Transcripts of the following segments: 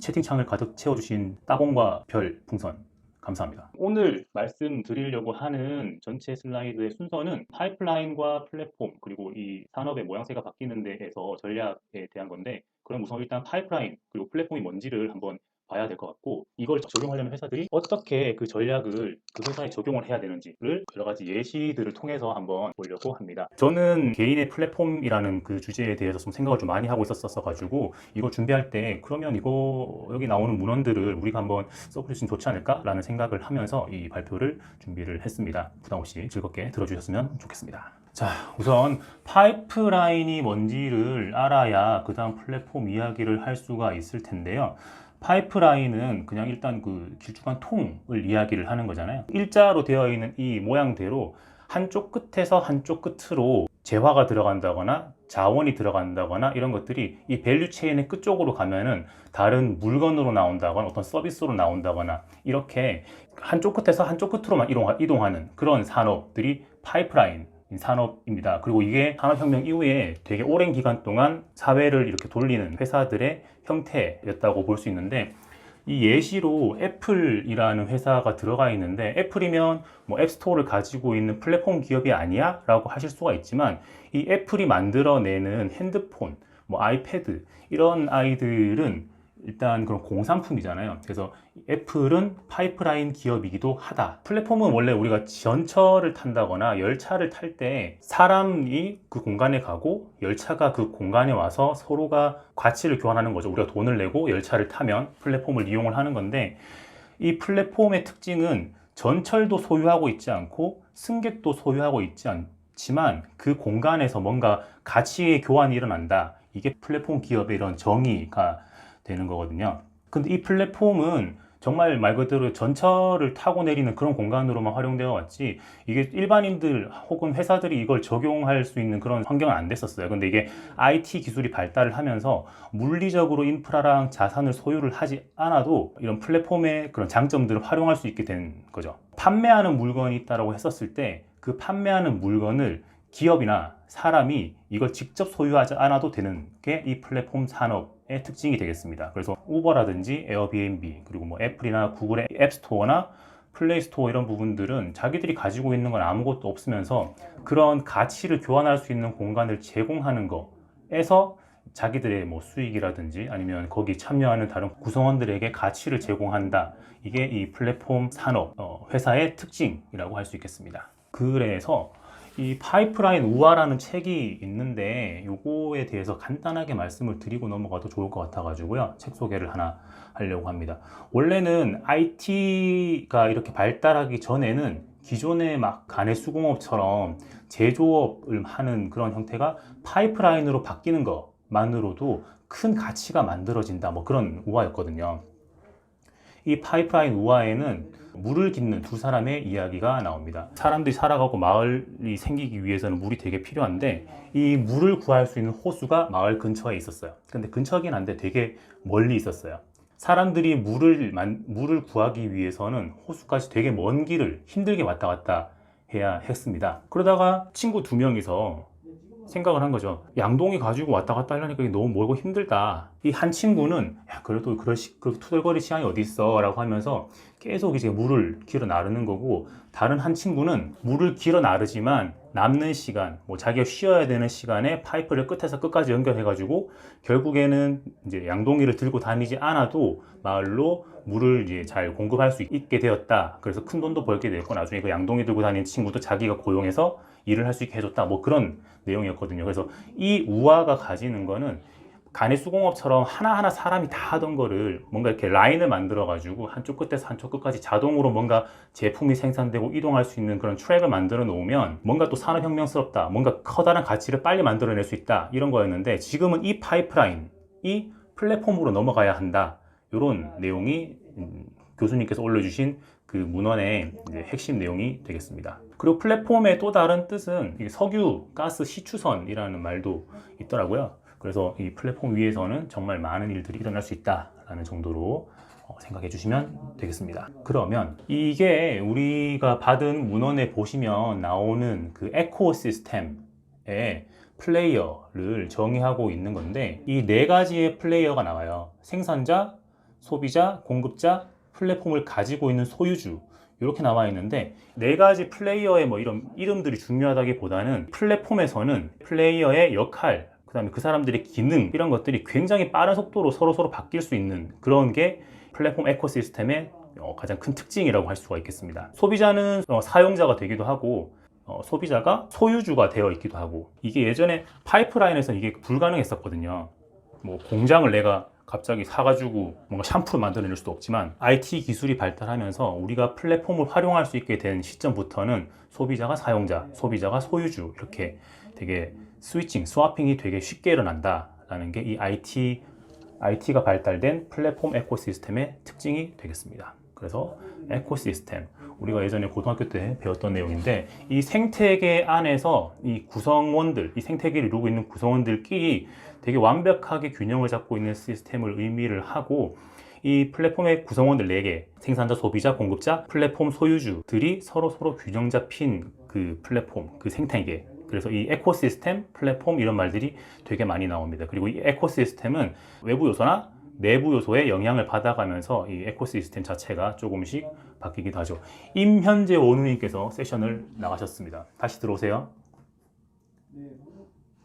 채팅창을 가득 채워주신 따봉과 별 풍선 감사합니다. 오늘 말씀드리려고 하는 전체 슬라이드의 순서는 파이프라인과 플랫폼 그리고 이 산업의 모양새가 바뀌는 데에서 전략에 대한 건데, 그럼 우선 일단 파이프라인 그리고 플랫폼이 뭔지를 한번 봐야 될 것 같고, 이걸 적용하려는 회사들이 어떻게 그 전략을 그 회사에 적용을 해야 되는지를 여러 가지 예시들을 통해서 한번 보려고 합니다. 저는 개인의 플랫폼이라는 그 주제에 대해서 좀 생각을 좀 많이 하고 있었어 가지고 이걸 준비할 때 그러면 이거 여기 나오는 문헌들을 우리가 한번 써볼 수 있으면 좋지 않을까라는 생각을 하면서 이 발표를 준비를 했습니다. 부담 없이 즐겁게 들어주셨으면 좋겠습니다. 자, 우선 파이프라인이 뭔지를 알아야 그 다음 플랫폼 이야기를 할 수가 있을 텐데요. 파이프라인은 그냥 일단 그 길쭉한 통을 이야기를 하는 거잖아요. 일자로 되어 있는 이 모양대로 한쪽 끝에서 한쪽 끝으로 재화가 들어간다거나 자원이 들어간다거나 이런 것들이 이 밸류 체인의 끝쪽으로 가면은 다른 물건으로 나온다거나 어떤 서비스로 나온다거나 이렇게 한쪽 끝에서 한쪽 끝으로만 이동하는 그런 산업들이 파이프라인 산업입니다. 그리고 이게 산업혁명 이후에 되게 오랜 기간 동안 사회를 이렇게 돌리는 회사들의 형태였다고 볼 수 있는데, 이 예시로 애플이라는 회사가 들어가 있는데, 애플이면 뭐 앱스토어를 가지고 있는 플랫폼 기업이 아니야? 라고 하실 수가 있지만, 이 애플이 만들어내는 핸드폰, 뭐 아이패드 이런 아이들은 일단 그런 공산품이잖아요. 그래서 애플은 파이프라인 기업이기도 하다. 플랫폼은 원래 우리가 전철을 탄다거나 열차를 탈 때 사람이 그 공간에 가고 열차가 그 공간에 와서 서로가 가치를 교환하는 거죠. 우리가 돈을 내고 열차를 타면 플랫폼을 이용을 하는 건데, 이 플랫폼의 특징은 전철도 소유하고 있지 않고 승객도 소유하고 있지 않지만 그 공간에서 뭔가 가치의 교환이 일어난다. 이게 플랫폼 기업의 이런 정의가 되는 거거든요. 근데 이 플랫폼은 정말 말 그대로 전철을 타고 내리는 그런 공간으로만 활용되어 왔지, 이게 일반인들 혹은 회사들이 이걸 적용할 수 있는 그런 환경은 안 됐었어요. 근데 이게 IT 기술이 발달을 하면서 물리적으로 인프라랑 자산을 소유를 하지 않아도 이런 플랫폼의 그런 장점들을 활용할 수 있게 된 거죠. 판매하는 물건이 있다고 했었을 때 그 판매하는 물건을 기업이나 사람이 이걸 직접 소유하지 않아도 되는 게 이 플랫폼 산업의 특징이 되겠습니다. 그래서 우버라든지 에어비앤비 그리고 뭐 애플이나 구글의 앱스토어나 플레이스토어 이런 부분들은 자기들이 가지고 있는 건 아무것도 없으면서 그런 가치를 교환할 수 있는 공간을 제공하는 거에서 자기들의 뭐 수익이라든지 아니면 거기 참여하는 다른 구성원들에게 가치를 제공한다. 이게 이 플랫폼 산업 회사의 특징이라고 할 수 있겠습니다. 그래서 이 파이프라인 우화라는 책이 있는데 요거에 대해서 간단하게 말씀을 드리고 넘어가도 좋을 것 같아 가지고요, 책 소개를 하나 하려고 합니다. 원래는 IT가 이렇게 발달하기 전에는 기존의 막 가내 수공업처럼 제조업을 하는 그런 형태가 파이프라인으로 바뀌는 것만으로도 큰 가치가 만들어진다, 뭐 그런 우화였거든요. 이 파이프라인 우화에는 물을 깃는 두 사람의 이야기가 나옵니다. 사람들이 살아가고 마을이 생기기 위해서는 물이 되게 필요한데, 이 물을 구할 수 있는 호수가 마을 근처에 있었어요. 근데 근처긴 한데 되게 멀리 있었어요. 사람들이 물을 구하기 위해서는 호수까지 되게 먼 길을 힘들게 왔다 갔다 해야 했습니다. 그러다가 친구 두 명이서 생각을 한 거죠. 양동이 가지고 왔다 갔다 하려니까 너무 멀고 힘들다. 이 한 친구는 야, 그래도 그 투덜거릴 시간이 어디 있어 라고 하면서 계속 이제 물을 길어 나르는 거고, 다른 한 친구는 물을 길어 나르지만 남는 시간, 뭐 자기가 쉬어야 되는 시간에 파이프를 끝에서 끝까지 연결해 가지고 결국에는 이제 양동이를 들고 다니지 않아도 마을로 물을 이제 잘 공급할 수 있게 되었다. 그래서 큰 돈도 벌게 됐고, 나중에 그 양동이 들고 다니는 친구도 자기가 고용해서 일을 할 수 있게 해줬다. 뭐 그런 내용이었거든요. 그래서 이 우화가 가지는 거는 가내 수공업처럼 하나하나 사람이 다 하던 거를 뭔가 이렇게 라인을 만들어 가지고 한쪽 끝에서 한쪽 끝까지 자동으로 뭔가 제품이 생산되고 이동할 수 있는 그런 트랙을 만들어 놓으면 뭔가 또 산업혁명스럽다, 뭔가 커다란 가치를 빨리 만들어낼 수 있다, 이런 거였는데, 지금은 이 파이프라인이 플랫폼으로 넘어가야 한다, 이런 내용이 교수님께서 올려주신 그 문헌의 이제 핵심 내용이 되겠습니다. 그리고 플랫폼의 또 다른 뜻은 석유, 가스, 시추선이라는 말도 있더라고요. 그래서 이 플랫폼 위에서는 정말 많은 일들이 일어날 수 있다라는 정도로 생각해 주시면 되겠습니다. 그러면 이게 우리가 받은 문헌에 보시면 나오는 그 에코시스템의 플레이어를 정의하고 있는 건데, 이 네 가지의 플레이어가 나와요. 생산자, 소비자, 공급자, 플랫폼을 가지고 있는 소유주 이렇게 나와 있는데 네 가지 플레이어의 뭐 이런 이름들이 중요하다기보다는 플랫폼에서는 플레이어의 역할, 그다음에 그 사람들의 기능 이런 것들이 굉장히 빠른 속도로 서로 바뀔 수 있는 그런 게 플랫폼 에코시스템의 가장 큰 특징이라고 할 수가 있겠습니다. 소비자는 사용자가 되기도 하고 소비자가 소유주가 되어 있기도 하고 이게 예전에 파이프라인에서는 이게 불가능했었거든요. 뭐 공장을 내가 갑자기 사가지고 뭔가 샴푸를 만들어낼 수도 없지만 IT 기술이 발달하면서 우리가 플랫폼을 활용할 수 있게 된 시점부터는 소비자가 사용자, 소비자가 소유주 이렇게 되게 스와핑이 되게 쉽게 일어난다라는 게 이 IT가 발달된 플랫폼 에코시스템의 특징이 되겠습니다. 그래서 에코시스템, 우리가 예전에 고등학교 때 배웠던 내용인데 이 생태계 안에서 이 구성원들, 이 생태계를 이루고 있는 구성원들끼리 되게 완벽하게 균형을 잡고 있는 시스템을 의미를 하고 이 플랫폼의 구성원들 4개, 생산자, 소비자, 공급자, 플랫폼 소유주들이 서로 균형 잡힌 그 플랫폼, 그 생태계, 그래서 이 에코시스템, 플랫폼 이런 말들이 되게 많이 나옵니다. 그리고 이 에코시스템은 외부 요소나 내부 요소의 영향을 받아가면서 이 에코시스템 자체가 조금씩 바뀌기도 하죠. 임현재 원우님께서 세션을 나가셨습니다. 다시 들어오세요.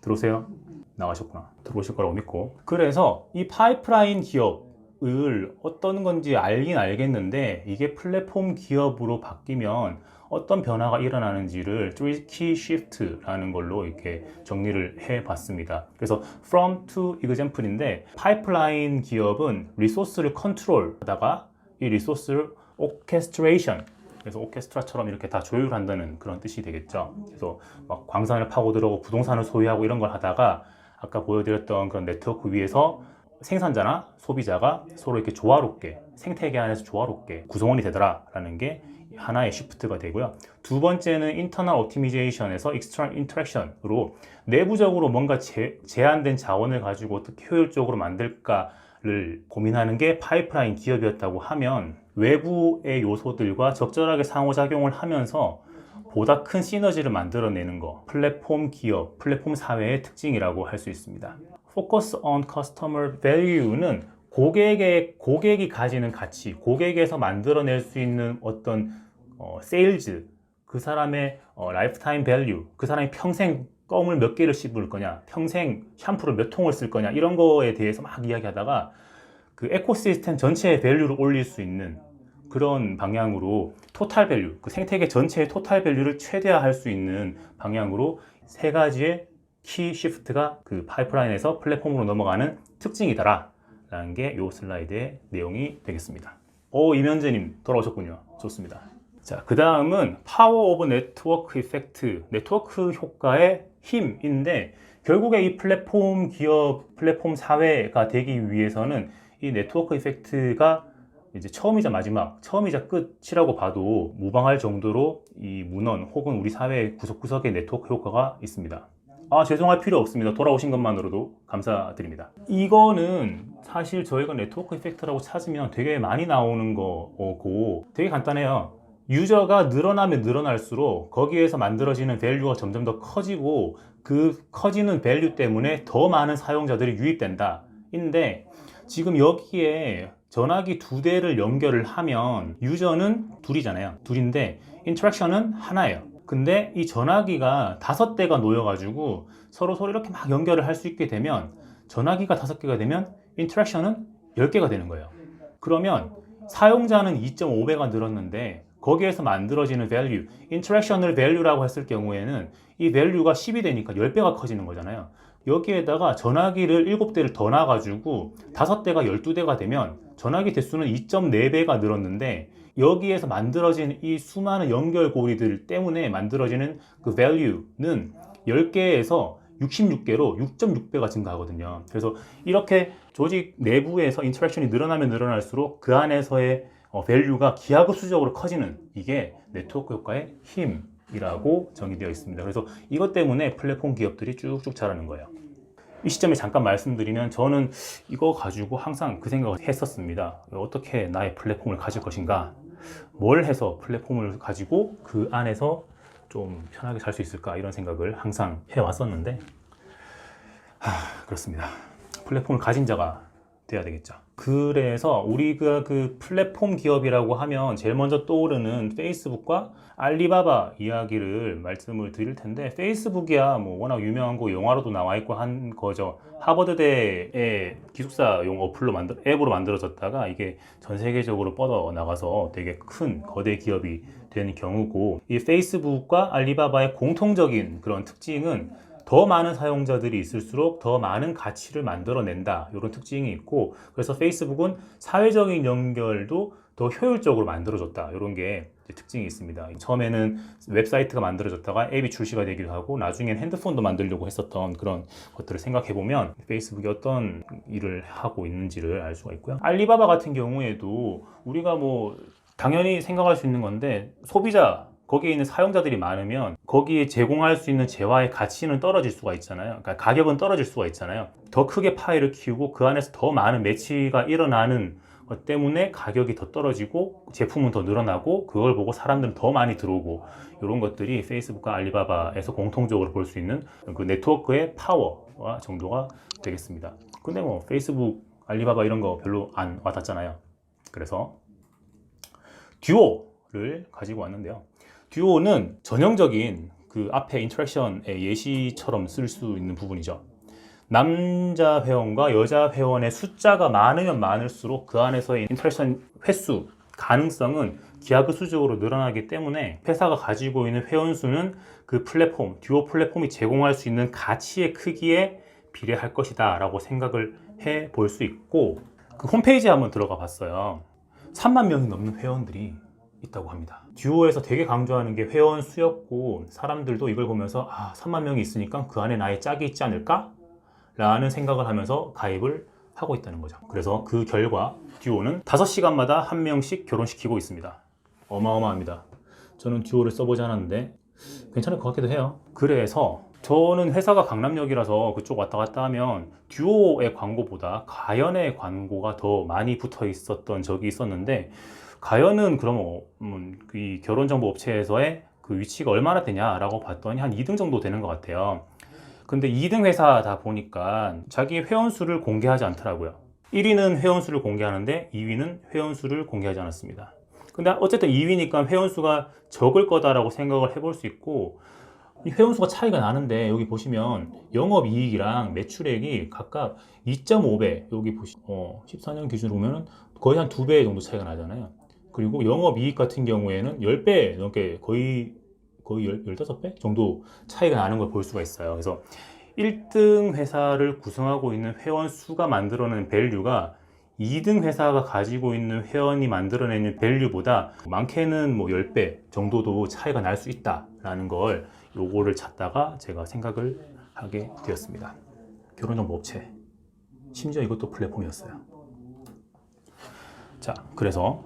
들어오세요. 나가셨구나. 들어오실 거라고 믿고. 그래서 이 파이프라인 기업을 어떤 건지 알긴 알겠는데 이게 플랫폼 기업으로 바뀌면 어떤 변화가 일어나는지를 Key Shift라는 걸로 이렇게 정리를 해봤습니다. 그래서 From to Example인데 파이프라인 기업은 리소스를 컨트롤하다가 이 리소스를 Orchestration, 그래서 오케스트라처럼 이렇게 다 조율한다는 그런 뜻이 되겠죠. 그래서 막 광산을 파고 들어오고 부동산을 소유하고 이런 걸 하다가 아까 보여드렸던 그런 네트워크 위에서 생산자나 소비자가 서로 이렇게 조화롭게 생태계 안에서 조화롭게 구성원이 되더라라는 게 하나의 시프트가 되고요. 두 번째는 인터널 오티미제이션에서 익스터널 인터랙션으로 내부적으로 뭔가 제한된 자원을 가지고 어떻게 효율적으로 만들까를 고민하는 게 파이프라인 기업이었다고 하면 외부의 요소들과 적절하게 상호작용을 하면서 보다 큰 시너지를 만들어내는 거, 플랫폼 기업, 플랫폼 사회의 특징이라고 할 수 있습니다. Focus on Customer Value는 고객이 가지는 가치, 고객에서 만들어낼 수 있는 어떤 세일즈, 그 사람의 라이프타임 밸류, 그 사람이 평생 껌을 몇 개를 씹을 거냐, 평생 샴푸를 몇 통을 쓸 거냐 이런 거에 대해서 막 이야기하다가 그 에코시스템 전체의 밸류를 올릴 수 있는 그런 방향으로 토탈 밸류, 그 생태계 전체의 토탈 밸류를 최대화할 수 있는 방향으로 세 가지의 키 시프트가 그 파이프라인에서 플랫폼으로 넘어가는 특징이다라 라는 게 이 슬라이드의 내용이 되겠습니다. 이면재님 돌아오셨군요. 좋습니다. 자, 그 다음은 파워 오브 네트워크 이펙트, 네트워크 효과의 힘인데 결국에 이 플랫폼 기업, 플랫폼 사회가 되기 위해서는 이 네트워크 이펙트가 이제 처음이자 마지막, 처음이자 끝이라고 봐도 무방할 정도로 이 문헌 혹은 우리 사회의 구석구석에 네트워크 효과가 있습니다. 죄송할 필요 없습니다. 돌아오신 것만으로도 감사드립니다. 이거는 사실 저희가 네트워크 이펙트라고 찾으면 되게 많이 나오는 거고 되게 간단해요. 유저가 늘어나면 늘어날수록 거기에서 만들어지는 밸류가 점점 더 커지고 그 커지는 밸류 때문에 더 많은 사용자들이 유입된다. 인데 지금 여기에 전화기 2대를 연결을 하면 유저는 둘이잖아요. 둘인데 인터랙션은 하나예요. 근데 이 전화기가 5대가 놓여가지고 서로 이렇게 막 연결을 할 수 있게 되면 전화기가 5개가 되면 인터랙션은 10개가 되는 거예요. 그러면 사용자는 2.5배가 늘었는데 거기에서 만들어지는 value, 인터랙션을 value라고 했을 경우에는 이 value가 10이 되니까 10배가 커지는 거잖아요. 여기에다가 전화기를 7대를 더 놔가지고 5대가 12대가 되면 전화기 대수는 2.4배가 늘었는데 여기에서 만들어진 이 수많은 연결고리들 때문에 만들어지는 그 value는 10개에서 66개로 6.6배가 증가하거든요. 그래서 이렇게 조직 내부에서 인터랙션이 늘어나면 늘어날수록 그 안에서의 value가 기하급수적으로 커지는 이게 네트워크 효과의 힘이라고 정의되어 있습니다. 그래서 이것 때문에 플랫폼 기업들이 쭉쭉 자라는 거예요. 이 시점에 잠깐 말씀드리면 저는 이거 가지고 항상 그 생각을 했었습니다. 어떻게 나의 플랫폼을 가질 것인가? 뭘 해서 플랫폼을 가지고 그 안에서 좀 편하게 살 수 있을까? 이런 생각을 항상 해왔었는데 그렇습니다. 플랫폼을 가진 자가 돼야 되겠죠. 그래서 우리가 그 플랫폼 기업이라고 하면 제일 먼저 떠오르는 페이스북과 알리바바 이야기를 말씀을 드릴 텐데, 페이스북이야 뭐 워낙 유명한 거 영화로도 나와 있고 한 거죠. 하버드대의 기숙사용 앱으로 만들어졌다가 이게 전 세계적으로 뻗어 나가서 되게 큰 거대 기업이 되는 경우고, 이 페이스북과 알리바바의 공통적인 그런 특징은 더 많은 사용자들이 있을수록 더 많은 가치를 만들어낸다, 이런 특징이 있고, 그래서 페이스북은 사회적인 연결도 더 효율적으로 만들어줬다, 이런 게 특징이 있습니다. 처음에는 웹사이트가 만들어졌다가 앱이 출시가 되기도 하고, 나중엔 핸드폰도 만들려고 했었던 그런 것들을 생각해보면 페이스북이 어떤 일을 하고 있는지를 알 수가 있고요. 알리바바 같은 경우에도 우리가 뭐 당연히 생각할 수 있는 건데, 소비자, 거기에 있는 사용자들이 많으면 거기에 제공할 수 있는 재화의 가치는 떨어질 수가 있잖아요. 그러니까 가격은 떨어질 수가 있잖아요. 더 크게 파이를 키우고 그 안에서 더 많은 매치가 일어나는 것 때문에 가격이 더 떨어지고 제품은 더 늘어나고, 그걸 보고 사람들은 더 많이 들어오고, 이런 것들이 페이스북과 알리바바에서 공통적으로 볼 수 있는 그 네트워크의 파워와 정도가 되겠습니다. 근데 뭐 페이스북, 알리바바 이런 거 별로 안 와닿잖아요. 그래서 듀오를 가지고 왔는데요. 듀오는 전형적인 그 앞에 인터랙션의 예시처럼 쓸 수 있는 부분이죠. 남자 회원과 여자 회원의 숫자가 많으면 많을수록 그 안에서의 인터랙션 횟수, 가능성은 기하급수적으로 늘어나기 때문에 회사가 가지고 있는 회원 수는 그 플랫폼, 듀오 플랫폼이 제공할 수 있는 가치의 크기에 비례할 것이다 라고 생각을 해 볼 수 있고, 그 홈페이지에 한번 들어가 봤어요. 3만 명이 넘는 회원들이 있다고 합니다. 듀오에서 되게 강조하는 게 회원 수였고, 사람들도 이걸 보면서 3만 명이 있으니까 그 안에 나의 짝이 있지 않을까? 라는 생각을 하면서 가입을 하고 있다는 거죠. 그래서 그 결과 듀오는 5시간마다 한 명씩 결혼시키고 있습니다. 어마어마합니다. 저는 듀오를 써보지 않았는데 괜찮을 것 같기도 해요. 그래서 저는 회사가 강남역이라서 그쪽 왔다 갔다 하면 듀오의 광고보다 가연의 광고가 더 많이 붙어 있었던 적이 있었는데, 가연은 그럼 이 결혼정보 업체에서의 그 위치가 얼마나 되냐라고 봤더니 한 2등 정도 되는 것 같아요. 근데 2등 회사다 보니까 자기 회원수를 공개하지 않더라고요. 1위는 회원수를 공개하는데 2위는 회원수를 공개하지 않았습니다. 근데 어쨌든 2위니까 회원수가 적을 거다라고 생각을 해볼 수 있고, 이 회원수가 차이가 나는데 여기 보시면 영업이익이랑 매출액이 각각 2.5배, 여기 14년 기준으로 보면 거의 한 2배 정도 차이가 나잖아요. 그리고 영업이익 같은 경우에는 10배 넘게, 거의 15배 정도 차이가 나는 걸 볼 수가 있어요. 그래서 1등 회사를 구성하고 있는 회원 수가 만들어내는 밸류가 2등 회사가 가지고 있는 회원이 만들어내는 밸류보다 많게는 뭐 10배 정도도 차이가 날 수 있다라는 걸, 요거를 찾다가 제가 생각을 하게 되었습니다. 결혼정보 업체, 심지어 이것도 플랫폼이었어요. 자, 그래서